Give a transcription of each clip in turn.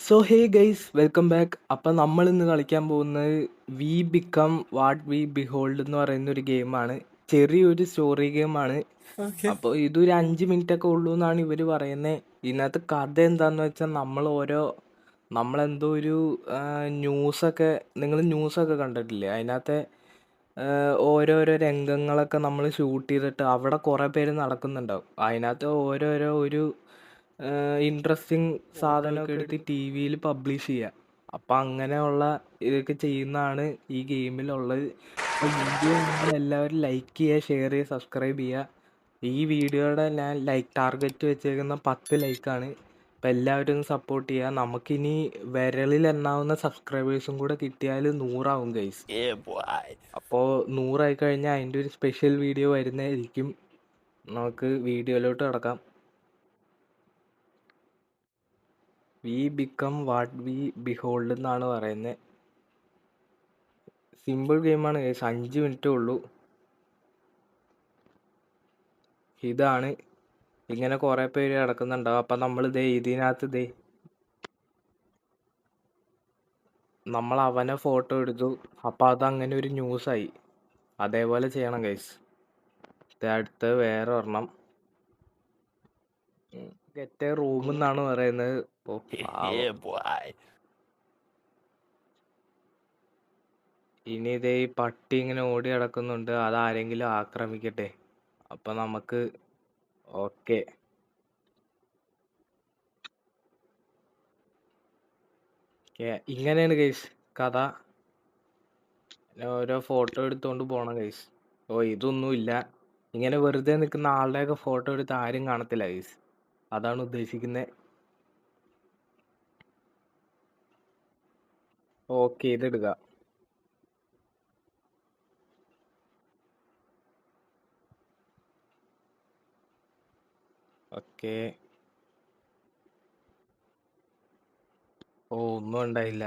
So hey guys welcome back. അപ്പം നമ്മൾ ഇന്ന് കളിക്കാൻ പോകുന്നത് we become what we behold എന്ന് പറയുന്ന ഒരു ഗെയിമാണ്. ചെറിയൊരു സ്റ്റോറി ഗെയിമാണ്. ഓക്കെ അപ്പോൾ ഇതൊരു 5 മിനിറ്റ് ഒക്കെ ഉള്ളൂ എന്നാണ് ഇവർ പറയുന്നത്. ഇതിനകത്ത് കഥ എന്താന്ന് വെച്ചാൽ നമ്മളെന്തോ ഒരു ന്യൂസൊക്കെ, നിങ്ങൾ ന്യൂസൊക്കെ കണ്ടിട്ടില്ലേ? അതിനകത്തെ ഓരോരോ രംഗങ്ങളൊക്കെ നമ്മൾ ഷൂട്ട് ചെയ്തിട്ട് അവിടെ കുറേ പേര് നടക്കുന്നുണ്ടാവും. അതിനകത്ത് ഓരോരോ ഒരു ഇൻട്രസ്റ്റിംഗ് സാധനമൊക്കെ എടുത്ത് ടി വിയിൽ പബ്ലിഷ് ചെയ്യുക. അപ്പം അങ്ങനെയുള്ള ഇതൊക്കെ ചെയ്യുന്നതാണ് ഈ ഗെയിമിലുള്ളത്. അപ്പോൾ വീഡിയോ നിങ്ങൾ എല്ലാവരും ലൈക്ക് ചെയ്യുക, ഷെയർ ചെയ്യുക, സബ്സ്ക്രൈബ് ചെയ്യുക. ഈ വീഡിയോയുടെ ഞാൻ ലൈക്ക് ടാർഗറ്റ് വെച്ചേക്കുന്ന 10 ലൈക്കാണ്. അപ്പം എല്ലാവരും ഒന്ന് സപ്പോർട്ട് ചെയ്യുക. നമുക്കിനി വിരലിൽ എണ്ണാവുന്ന സബ്സ്ക്രൈബേഴ്സും കൂടെ കിട്ടിയാൽ 100 ഗൈസ്. അപ്പോൾ 100 കഴിഞ്ഞാൽ അതിൻ്റെ ഒരു സ്പെഷ്യൽ വീഡിയോ വരുന്നതായിരിക്കും. നമുക്ക് വീഡിയോയിലോട്ട് കിടക്കാം. We become what we behold എന്നാണ് പറയുന്നത്. സിമ്പിൾ ഗെയിമാണ് ഗൈസ്, 5 മിനിറ്റേ ഉള്ളൂ. ഇതാണ്, ഇങ്ങനെ കുറേ പേര് കിടക്കുന്നുണ്ടാവും. അപ്പം നമ്മൾ ഇതിനകത്ത് നമ്മൾ അവനെ ഫോട്ടോ എടുത്തു. അപ്പം അതങ്ങനെ ഒരു ന്യൂസായി. അതേപോലെ ചെയ്യണം ഗൈസ്. അടുത്ത് വേറെ ഒരെണ്ണം, ഗെറ്റ് എ റൂം എന്നാണ് പറയുന്നത്. ഓ പാവം. ഇനി ഈ പട്ടി ഇങ്ങനെ ഓടി കിടക്കുന്നുണ്ട്, അതാരെങ്കിലും ആക്രമിക്കട്ടെ. അപ്പം നമുക്ക് ഓക്കെ. ഇങ്ങനെയാണ് ഗൈസ് കഥ. ഓരോ ഫോട്ടോ എടുത്തോണ്ട് പോണം ഗൈസ്. ഓ ഇതൊന്നുമില്ല, ഇങ്ങനെ വെറുതെ നിൽക്കുന്ന ആളുടെയൊക്കെ ഫോട്ടോ എടുത്ത് ആരും കാണത്തില്ല ഗൈസ്. അതാണ് ഉദ്ദേശിക്കുന്നത്. ഓക്കെ, ഇതെടുക്കുക. ഓക്കെ. ഓ ഒന്നും ഉണ്ടായില്ല.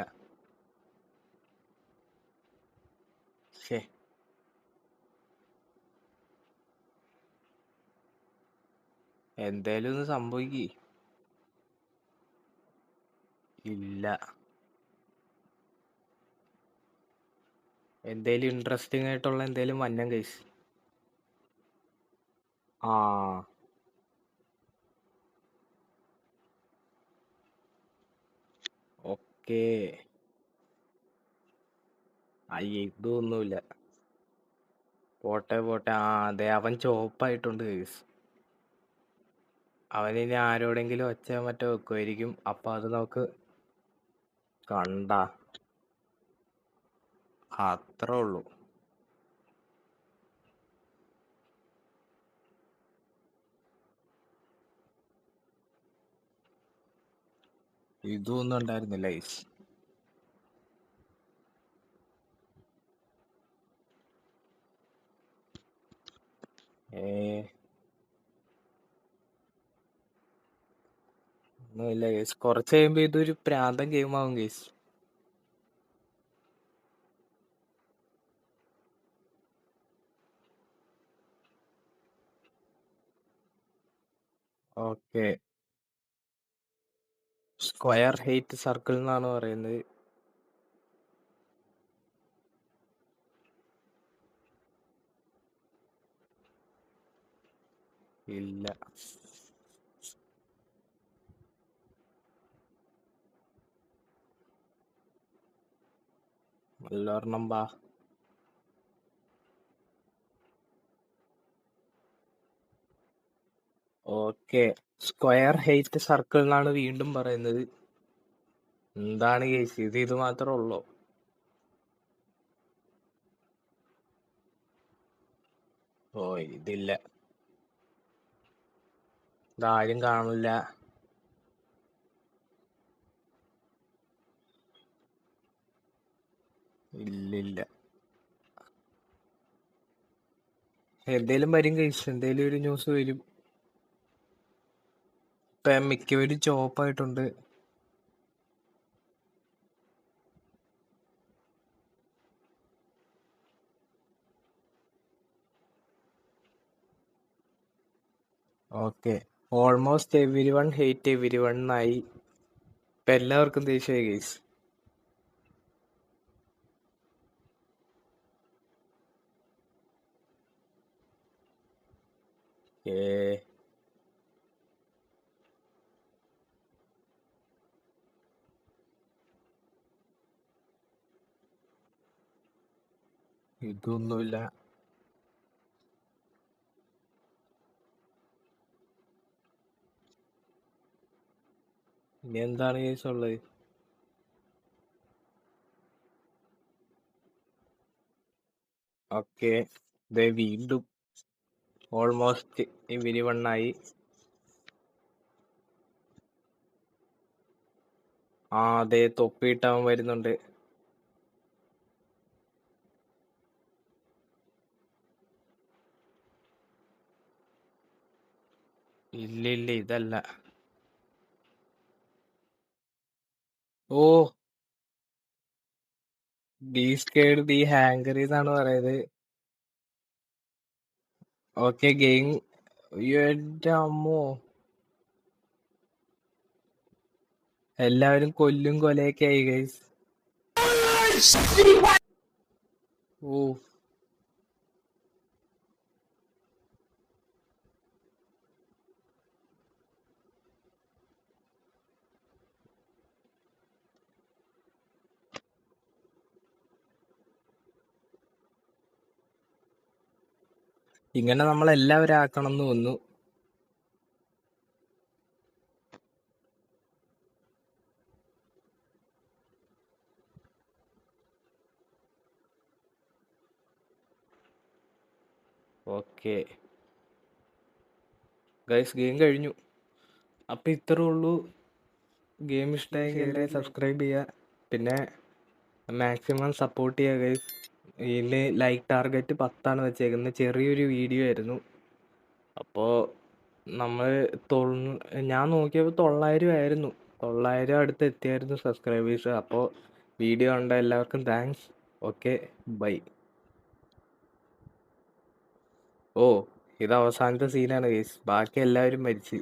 ശേ, എന്തേലും ഒന്ന് സംഭവിക്കേ. ഇല്ല, എന്തേലും ഇൻട്രസ്റ്റിംഗ് ആയിട്ടുള്ള എന്തേലും വന്നം ഗൈസ്. ആ ഓക്കെ. അയ്യേ ഇതൊന്നുമില്ല. പോട്ടെ പോട്ടെ. ആ അതെ, അവൻ ചോപ്പായിട്ടുണ്ട് ഗൈസ്. അവനിനി ആരോടെങ്കിലും ഒച്ച മറ്റോ വെക്കുമായിരിക്കും. അപ്പം അത് നമുക്ക് കണ്ട അത്രേ ഉള്ളൂ. ഇതൊന്നും ഉണ്ടായിരുന്നില്ല ഗൈസ്. ഒന്നുമില്ല ഗൈസ്. കുറച്ച് കഴിയുമ്പോൾ ഇതൊരു പ്രാന്തൻ ഗെയിം ആവും guys. Okay. Square hate circle എന്നാണ് പറയുന്നത്. ഇല്ല, നല്ലൊരെണ്ണം ബാ. ഓക്കെ, സ്ക്വയർ ഹെയ്റ്റ് സർക്കിൾ എന്നാണ് വീണ്ടും പറയുന്നത്. എന്താണ് കേസ്, ഇത് മാത്രമേ ഉള്ളൂ. ഓ ഇതില്ല, ഇതാരും കാണില്ല. ഇല്ലില്ല, എന്തേലും വരും കേസ്, എന്തേലും ഒരു ന്യൂസ് വരും. ഇപ്പൊ മിക്കവരും ചോപ്പായിട്ടുണ്ട്. Okay, almost everyone hate everyone ആയി. ഇപ്പൊ എല്ലാവർക്കും ദേഷ്യമായി ഗൈസ്. ഏ ഇതൊന്നുമില്ല. ഇനി എന്താണ് ഗൈസ് ഉള്ളത്? ഓക്കെ, വീണ്ടും ഓൾമോസ്റ്റ് ഇവര് വണ്ണായി. ആ അതെ, തൊപ്പിയിട്ടവൻ വരുന്നുണ്ട്. ഇല്ല ഇല്ല, ഇതല്ല. ഓ, ബി സ്കേഡ് ബി ഹാങ്കർ എന്നാണ് പറയുന്നത്. Okay, game. എന്റെ അമ്മോ, എല്ലാവരും കൊല്ലും കൊലയൊക്കെ ആയി ഗൈസ്. ഓ, ഇങ്ങനെ നമ്മളെല്ലാവരും ആക്കണം എന്ന് തോന്നുന്നു. ഓക്കെ ഗൈസ്, ഗെയിം കഴിഞ്ഞു. അപ്പം ഇത്രേ ഉള്ളൂ. ഗെയിം ഇഷ്ടമായെങ്കിൽ എല്ലാവരും സബ്സ്ക്രൈബ് ചെയ്യുക, പിന്നെ മാക്സിമം സപ്പോർട്ട് ചെയ്യുക ഗൈസ്. ഇതിൽ ലൈക്ക് ടാർഗറ്റ് 10 വെച്ചേക്കുന്നത്. ചെറിയൊരു വീഡിയോ ആയിരുന്നു. അപ്പോൾ നമ്മൾ ഞാൻ നോക്കിയപ്പോൾ 900 ആയിരുന്നു. 900 അടുത്ത് എത്തിയായിരുന്നു സബ്സ്ക്രൈബേഴ്സ്. അപ്പോൾ വീഡിയോ കണ്ട എല്ലാവർക്കും താങ്ക്സ്. Okay, by. ഓ, ഇത് അവസാനത്തെ സീനാണ് ഗൈസ്. ബാക്കി എല്ലാവരും മരിച്ച്.